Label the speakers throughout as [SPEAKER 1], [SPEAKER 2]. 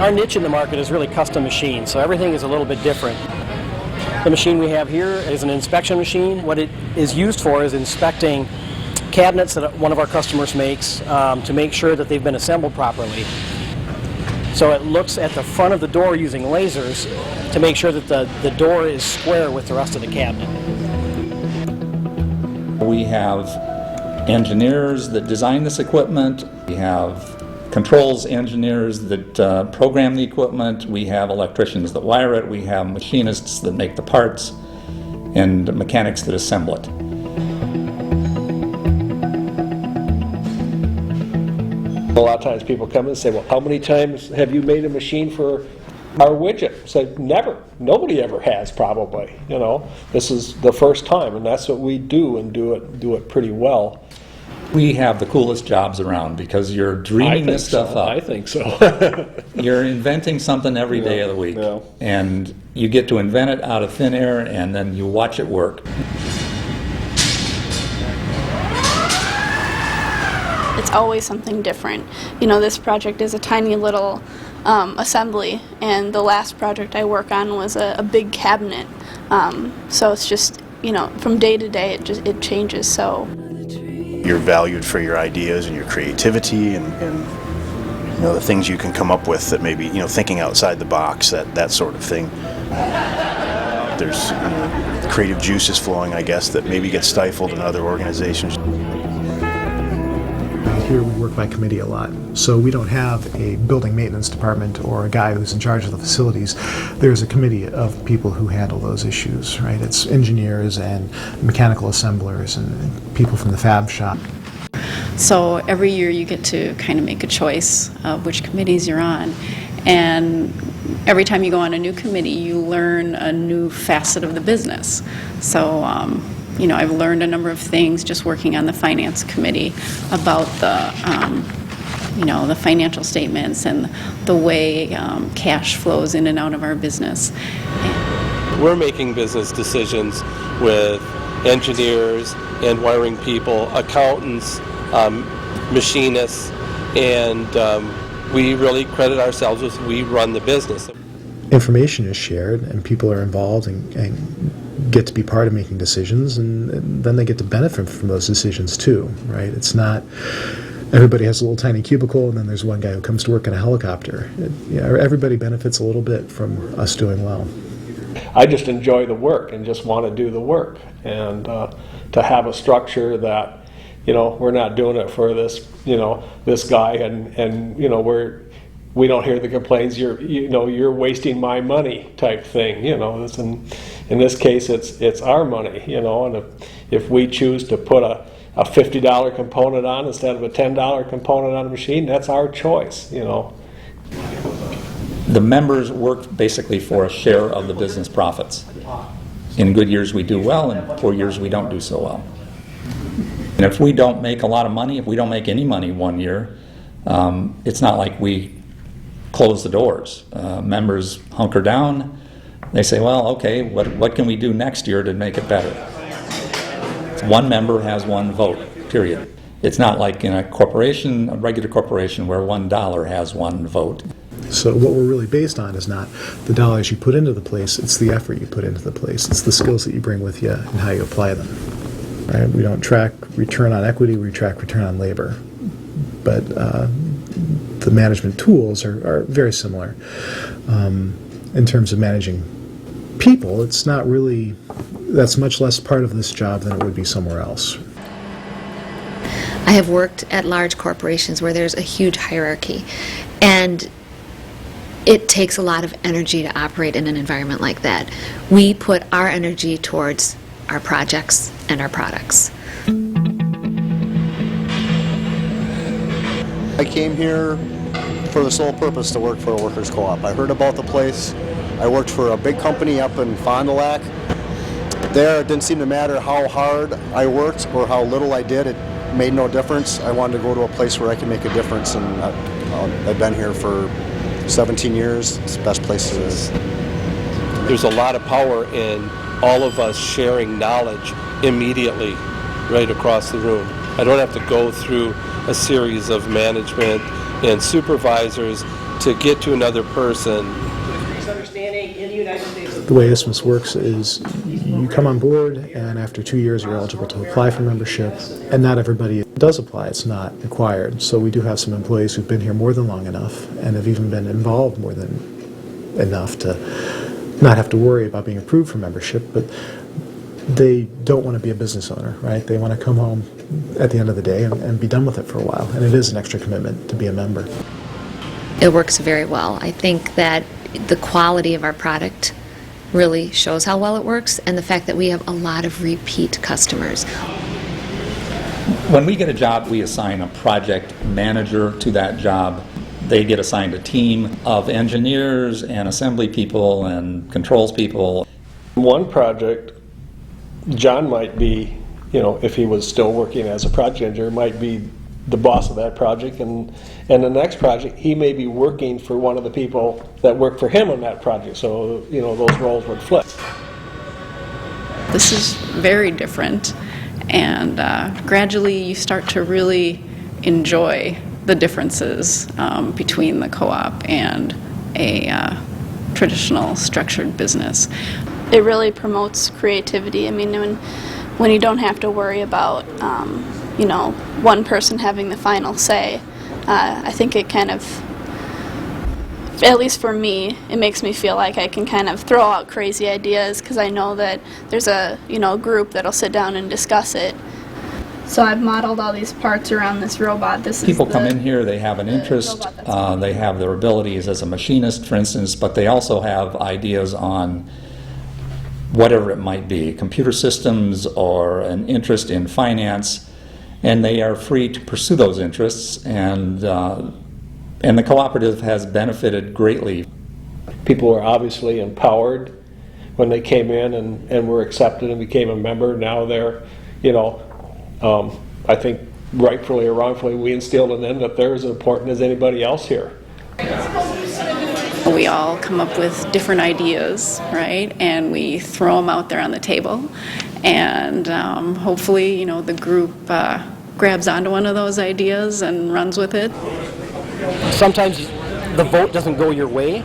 [SPEAKER 1] Our niche in the market is really custom machines, so everything is a little bit different. The machine we have here is an inspection machine. What it is used for is inspecting cabinets that one of our customers makes to make sure that they've been assembled properly. So it looks at the front of the door using lasers to make sure that the door is square with the rest of the cabinet.
[SPEAKER 2] We have engineers that design this equipment. We have controls engineers that program the equipment. We have electricians that wire it. We have machinists that make the parts and mechanics that assemble it.
[SPEAKER 3] A lot of times people come and say, well, how many times have you made a machine for our widget? It's like, never. Nobody ever has, probably. You know, this is the first time, and that's what we do, and do it pretty well.
[SPEAKER 2] We have the coolest jobs around because you're dreaming this stuff up.
[SPEAKER 3] I think so.
[SPEAKER 2] You're inventing something every day of the week, and you get to invent it out of thin air, and then you watch it work.
[SPEAKER 4] It's always something different. You know, this project is a tiny little assembly, and the last project I work on was a big cabinet. So it's just, you know, from day to day it changes. So
[SPEAKER 5] you're valued for your ideas and your creativity and you know, the things you can come up with that maybe, you know, thinking outside the box, that sort of thing. There's, you know, creative juices flowing, I guess, that maybe get stifled in other organizations.
[SPEAKER 6] Here we work by committee a lot, so we don't have a building maintenance department or a guy who's in charge of the facilities. There's a committee of people who handle those issues, right? It's engineers and mechanical assemblers and people from the fab shop.
[SPEAKER 7] So every year you get to kind of make a choice of which committees you're on, and every time you go on a new committee you learn a new facet of the business. So you know, I've learned a number of things just working on the finance committee about the, you know, the financial statements and the way cash flows in and out of our business.
[SPEAKER 8] We're making business decisions with engineers and wiring people, accountants, machinists, and we really credit ourselves with we run the business.
[SPEAKER 6] Information is shared and people are involved and get to be part of making decisions, and then they get to benefit from those decisions too, right? It's not everybody has a little tiny cubicle and then there's one guy who comes to work in a helicopter. Everybody benefits a little bit from us doing well.
[SPEAKER 3] I just enjoy the work and just want to do the work, and to have a structure that, you know, we're not doing it for this, you know, this guy, and you know, we don't hear the complaints, you're wasting my money type thing, you know. In this case it's our money, you know, and if we choose to put a $50 component on instead of a $10 component on a machine, that's our choice, you know.
[SPEAKER 2] The members work basically for a share of the business profits. In good years we do well, and poor years we don't do so well. And if we don't make a lot of money, if we don't make any money one year, it's not like we close the doors. Members hunker down. They say, well, okay, what can we do next year to make it better? One member has one vote, period. It's not like in a corporation, a regular corporation, where $1 has one vote.
[SPEAKER 6] So what we're really based on is not the dollars you put into the place, it's the effort you put into the place. It's the skills that you bring with you and how you apply them. Right? We don't track return on equity, we track return on labor. But the management tools are very similar. In terms of managing people, it's not really, that's much less part of this job than it would be somewhere else.
[SPEAKER 9] I have worked at large corporations where there's a huge hierarchy, and it takes a lot of energy to operate in an environment like that. We put our energy towards our projects and our products.
[SPEAKER 10] I came here for the sole purpose to work for a workers' co-op. I heard about the place. I worked for a big company up in Fond du Lac. There, it didn't seem to matter how hard I worked or how little I did. It made no difference. I wanted to go to a place where I could make a difference, and I've been here for 17 years. It's the best place it is.
[SPEAKER 8] There's a lot of power in all of us sharing knowledge immediately right across the room. I don't have to go through a series of management and supervisors to get to another person.
[SPEAKER 6] The way ISMS works is you come on board, and after 2 years you're eligible to apply for membership, and not everybody does apply. It's not required. So we do have some employees who've been here more than long enough and have even been involved more than enough to not have to worry about being approved for membership, but they don't want to be a business owner, right? They want to come home at the end of the day and be done with it for a while, and it is an extra commitment to be a member.
[SPEAKER 9] It works very well. I think that the quality of our product really shows how well it works, and the fact that we have a lot of repeat customers.
[SPEAKER 2] When we get a job, we assign a project manager to that job. They get assigned a team of engineers and assembly people and controls people.
[SPEAKER 3] One project, John might be, if he was still working as a project engineer, might be the boss of that project, and the next project he may be working for one of the people that work for him on that project, so those roles would flip.
[SPEAKER 7] This is very different, and gradually you start to really enjoy the differences between the co-op and a traditional structured business.
[SPEAKER 4] It really promotes creativity. I mean, when you don't have to worry about one person having the final say, I think it kind of, at least for me, it makes me feel like I can kind of throw out crazy ideas because I know that there's a group that'll sit down and discuss it. So I've modeled all these parts around this robot.
[SPEAKER 2] People come in here, they have an interest, they have their abilities as a machinist, for instance, but they also have ideas on whatever it might be, computer systems or an interest in finance, and they are free to pursue those interests, and the cooperative has benefited greatly.
[SPEAKER 3] People were obviously empowered when they came in and were accepted and became a member. Now they're, I think rightfully or wrongfully, we instilled in them that they're as important as anybody else here.
[SPEAKER 7] We all come up with different ideas, right? And we throw them out there on the table. And hopefully, the group grabs onto one of those ideas and runs with it.
[SPEAKER 1] Sometimes the vote doesn't go your way,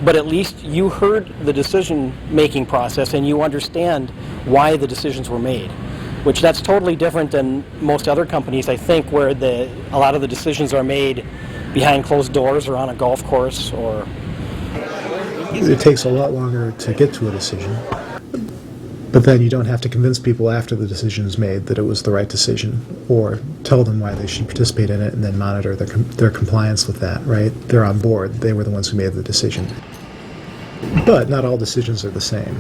[SPEAKER 1] but at least you heard the decision-making process and you understand why the decisions were made, which that's totally different than most other companies, I think, where a lot of the decisions are made behind closed doors or on a golf course. Or
[SPEAKER 6] it takes a lot longer to get to a decision, but then you don't have to convince people after the decision is made that it was the right decision, or tell them why they should participate in it and then monitor their compliance with that, right? They're on board. They were the ones who made the decision. But not all decisions are the same.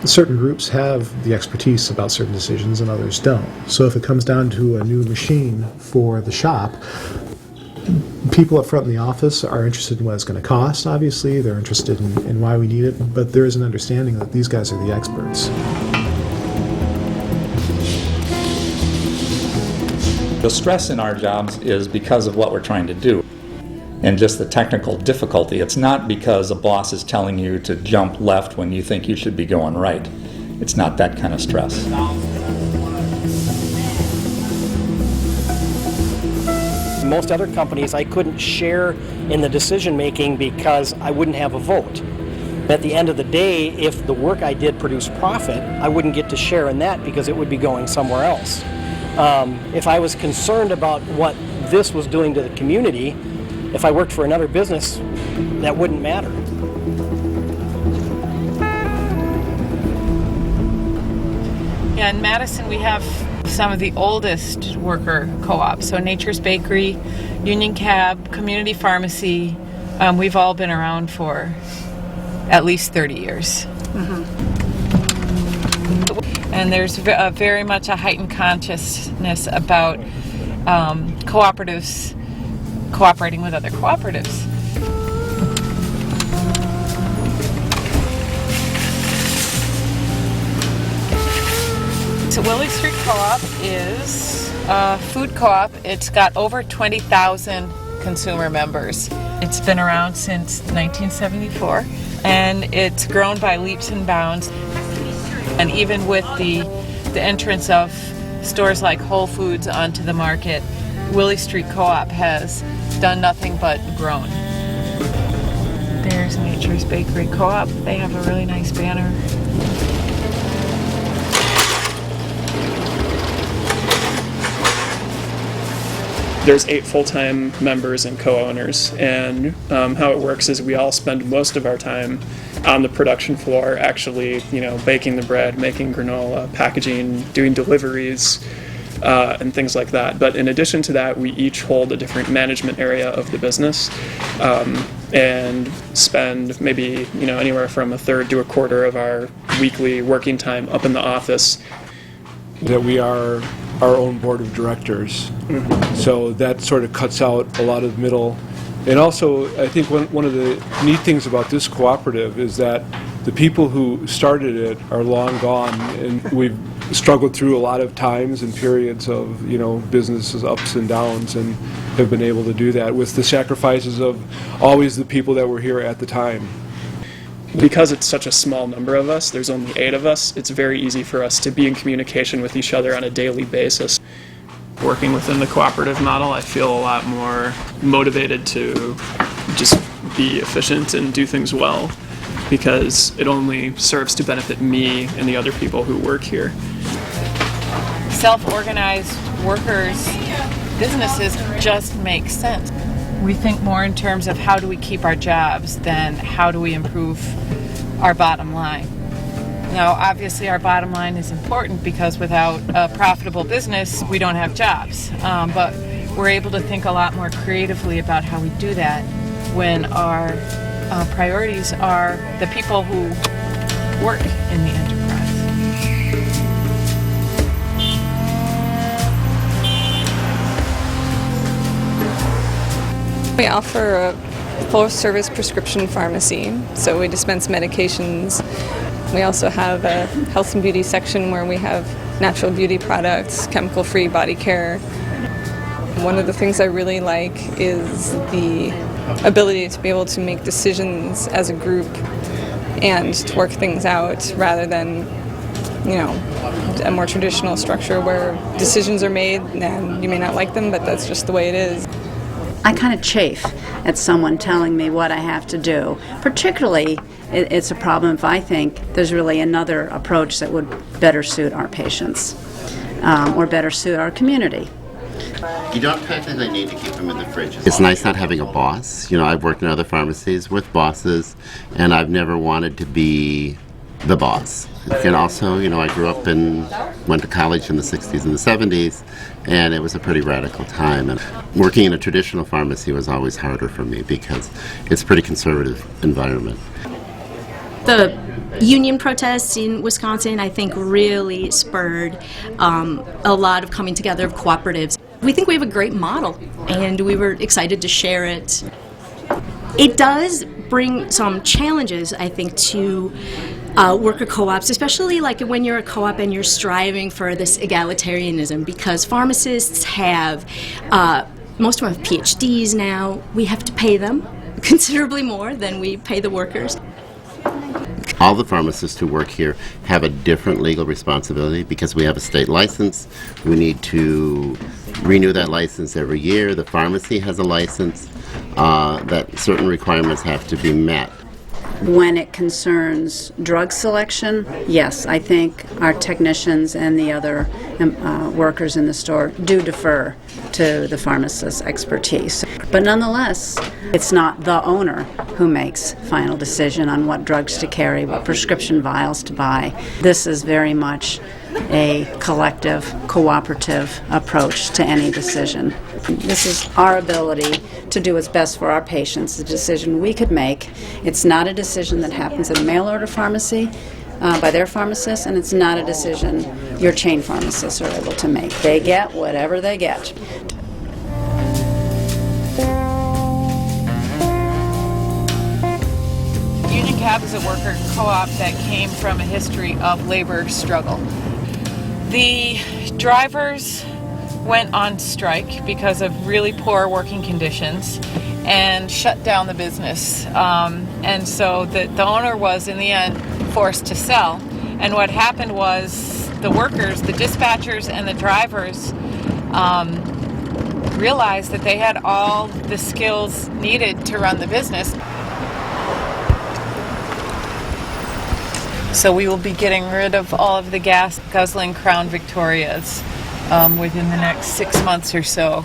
[SPEAKER 6] Certain groups have the expertise about certain decisions and others don't. So if it comes down to a new machine for the shop, people up front in the office are interested in what it's going to cost, obviously. They're interested in why we need it, but there is an understanding that these guys are the experts.
[SPEAKER 2] The stress in our jobs is because of what we're trying to do and just the technical difficulty. It's not because a boss is telling you to jump left when you think you should be going right. It's not that kind of stress.
[SPEAKER 1] Most other companies, I couldn't share in the decision making because I wouldn't have a vote. At the end of the day, if the work I did produced profit, I wouldn't get to share in that because it would be going somewhere else. If I was concerned about what this was doing to the community, if I worked for another business, that wouldn't matter.
[SPEAKER 11] Yeah, in Madison we have some of the oldest worker co-ops. So Nature's Bakery, Union Cab, Community Pharmacy, we've all been around for at least 30 years. Mm-hmm. And there's very much a heightened consciousness about cooperatives cooperating with other cooperatives. So Willie Street Co-op is a food co-op. It's got over 20,000 consumer members. It's been around since 1974, and it's grown by leaps and bounds. And even with the entrance of stores like Whole Foods onto the market, Willie Street Co-op has done nothing but grown. Here's Nature's Bakery Co-op. They have a really nice banner.
[SPEAKER 12] There's 8 full-time members and co-owners, and how it works is we all spend most of our time on the production floor, actually, baking the bread, making granola, packaging, doing deliveries, and things like that. But in addition to that, we each hold a different management area of the business, and spend maybe anywhere from a third to a quarter of our weekly working time up in the office.
[SPEAKER 13] That we are our own board of directors. Mm-hmm. So that sort of cuts out a lot of middle. And also, I think one of the neat things about this cooperative is that the people who started it are long gone, and we've struggled through a lot of times and periods of businesses ups and downs, and have been able to do that with the sacrifices of always the people that were here at the time.
[SPEAKER 12] Because it's such a small number of us, there's only 8 of us, it's very easy for us to be in communication with each other on a daily basis. Working within the cooperative model, I feel a lot more motivated to just be efficient and do things well, because it only serves to benefit me and the other people who work here.
[SPEAKER 11] Self-organized workers' businesses just make sense. We think more in terms of how do we keep our jobs than how do we improve our bottom line. Now, obviously our bottom line is important because without a profitable business, we don't have jobs. But we're able to think a lot more creatively about how we do that when our priorities are the people who work in the enterprise.
[SPEAKER 14] We offer a full-service prescription pharmacy, so we dispense medications. We also have a health and beauty section where we have natural beauty products, chemical-free body care. One of the things I really like is the ability to be able to make decisions as a group and to work things out rather than, a more traditional structure where decisions are made and you may not like them, but that's just the way it is.
[SPEAKER 15] I kind of chafe at someone telling me what I have to do. Particularly, it's a problem if I think there's really another approach that would better suit our patients or better suit our community.
[SPEAKER 16] You don't technically need to keep them in the fridge. It's nice not having a boss. I've worked in other pharmacies with bosses, and I've never wanted to be the boss. And also, I grew up and went to college in the 60s and the 70s, and it was a pretty radical time. And working in a traditional pharmacy was always harder for me because it's a pretty conservative environment.
[SPEAKER 17] The union protests in Wisconsin, I think, really spurred a lot of coming together of cooperatives. We think we have a great model, and we were excited to share it. It does bring some challenges, I think, to worker co-ops, especially like when you're a co-op and you're striving for this egalitarianism, because pharmacists have, most of them have PhDs now. We have to pay them considerably more than we pay the workers.
[SPEAKER 16] All the pharmacists who work here have a different legal responsibility because we have a state license. We need to renew that license every year. The pharmacy has a license that certain requirements have to be met.
[SPEAKER 15] When it concerns drug selection, yes, I think our technicians and the other workers in the store do defer to the pharmacist's expertise. But nonetheless, it's not the owner who makes final decision on what drugs to carry, what prescription vials to buy. This is very much a collective, cooperative approach to any decision. This is our ability to do what's best for our patients, a decision we could make. It's not a decision that happens at a mail-order pharmacy by their pharmacist, and it's not a decision your chain pharmacists are able to make. They get whatever they get.
[SPEAKER 11] Union Cab is a worker co-op that came from a history of labor struggle. The drivers went on strike because of really poor working conditions and shut down the business. And so the owner was, in the end, forced to sell. And what happened was the workers, the dispatchers, and the drivers realized that they had all the skills needed to run the business. So we will be getting rid of all of the gas-guzzling Crown Victorias within the next 6 months or so.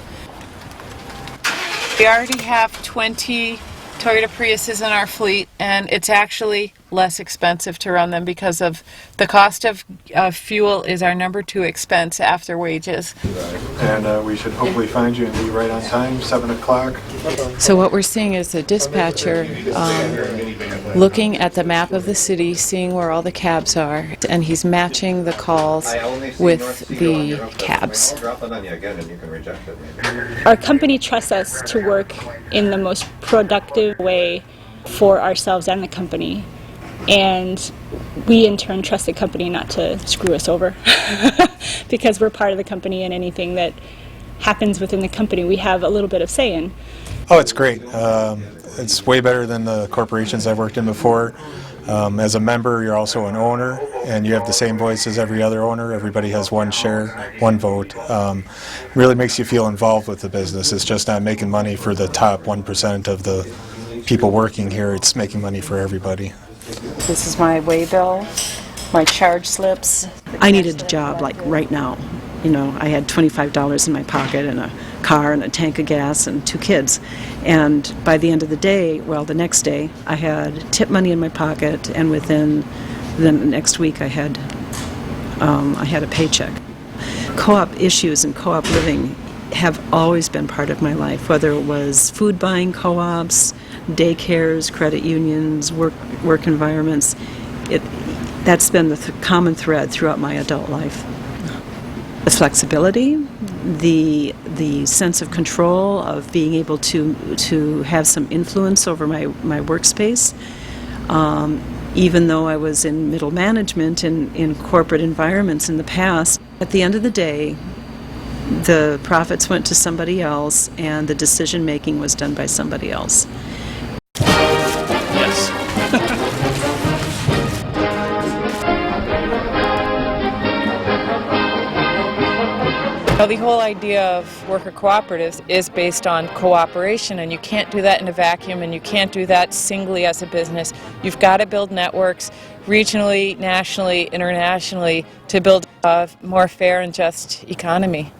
[SPEAKER 11] We already have 20 Toyota Priuses in our fleet, and it's actually less expensive to run them because of the cost of fuel is our number 2 expense after wages.
[SPEAKER 18] And we should hopefully find you and be right on time, 7 o'clock.
[SPEAKER 11] So what we're seeing is the dispatcher looking at the map of the city, seeing where all the cabs are, and he's matching the calls with the cabs.
[SPEAKER 19] Our company trusts us to work in the most productive way for ourselves and the company. And we in turn trust the company not to screw us over because we're part of the company, and anything that happens within the company we have a little bit of say in.
[SPEAKER 18] Oh, it's great. It's way better than the corporations I've worked in before. As a member, you're also an owner, and you have the same voice as every other owner. Everybody has one share, one vote. Really makes you feel involved with the business. It's just not making money for the top 1% of the people working here. It's making money for everybody.
[SPEAKER 20] This is my way bill, my charge slips. I needed a job like right now. You know, I had $25 in my pocket and a car and a tank of gas and 2 kids. And by the end of the day, well, the next day, I had tip money in my pocket, and within the next week I had a paycheck. Co-op issues and co-op living have always been part of my life, whether it was food buying co-ops, daycares, credit unions, work environments. That's been the common thread throughout my adult life. The flexibility, the sense of control of being able to have some influence over my workspace. Even though I was in middle management in corporate environments in the past, at the end of the day, the profits went to somebody else and the decision making was done by somebody else.
[SPEAKER 12] Yes.
[SPEAKER 11] Well, the whole idea of worker cooperatives is based on cooperation, and you can't do that in a vacuum, and you can't do that singly as a business. You've got to build networks regionally, nationally, internationally to build a more fair and just economy.